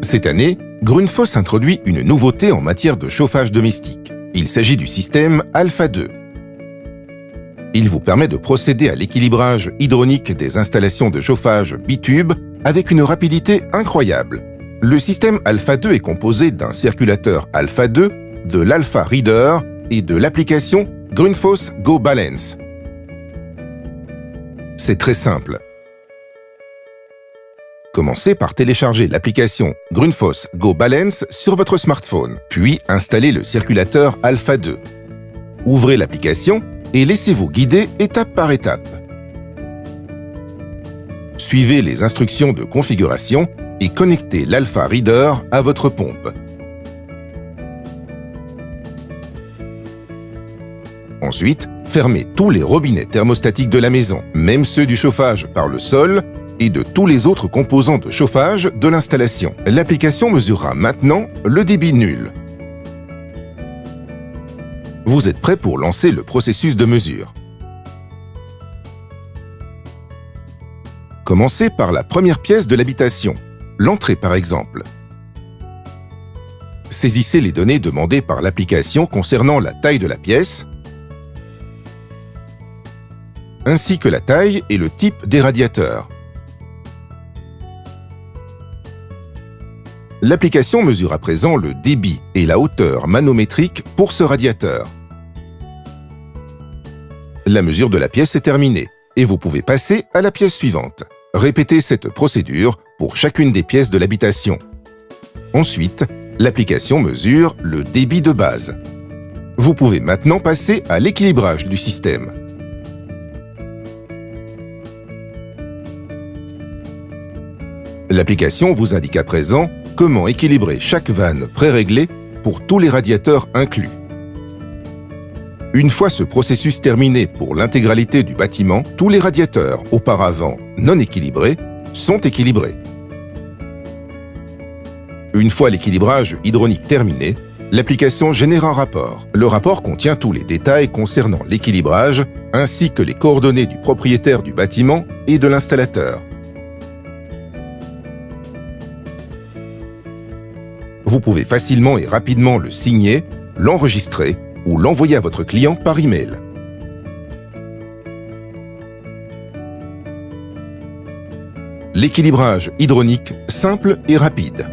Cette année, Grundfos introduit une nouveauté en matière de chauffage domestique. Il s'agit du système Alpha 2. Il vous permet de procéder à l'équilibrage hydronique des installations de chauffage bitube avec une rapidité incroyable. Le système Alpha 2 est composé d'un circulateur Alpha 2, de l'Alpha Reader et de l'application Grundfos Go Balance. C'est très simple. Commencez par télécharger l'application Grundfos Go Balance sur votre smartphone, puis installez le circulateur Alpha 2. Ouvrez l'application et laissez-vous guider étape par étape. Suivez les instructions de configuration et connectez l'Alpha Reader à votre pompe. Ensuite, fermez tous les robinets thermostatiques de la maison, même ceux du chauffage par le sol et de tous les autres composants de chauffage de l'installation. L'application mesurera maintenant le débit nul. Vous êtes prêt pour lancer le processus de mesure. Commencez par la première pièce de l'habitation, l'entrée par exemple. Saisissez les données demandées par l'application concernant la taille de la pièce, ainsi que la taille et le type des radiateurs. L'application mesure à présent le débit et la hauteur manométrique pour ce radiateur. La mesure de la pièce est terminée et vous pouvez passer à la pièce suivante. Répétez cette procédure pour chacune des pièces de l'habitation. Ensuite, l'application mesure le débit de base. Vous pouvez maintenant passer à l'équilibrage du système. L'application vous indique à présent comment équilibrer chaque vanne préréglée pour tous les radiateurs inclus. Une fois ce processus terminé pour l'intégralité du bâtiment, tous les radiateurs auparavant non équilibrés sont équilibrés. Une fois l'équilibrage hydronique terminé, l'application génère un rapport. Le rapport contient tous les détails concernant l'équilibrage ainsi que les coordonnées du propriétaire du bâtiment et de l'installateur. Vous pouvez facilement et rapidement le signer, l'enregistrer ou l'envoyer à votre client par email. L'équilibrage hydronique simple et rapide.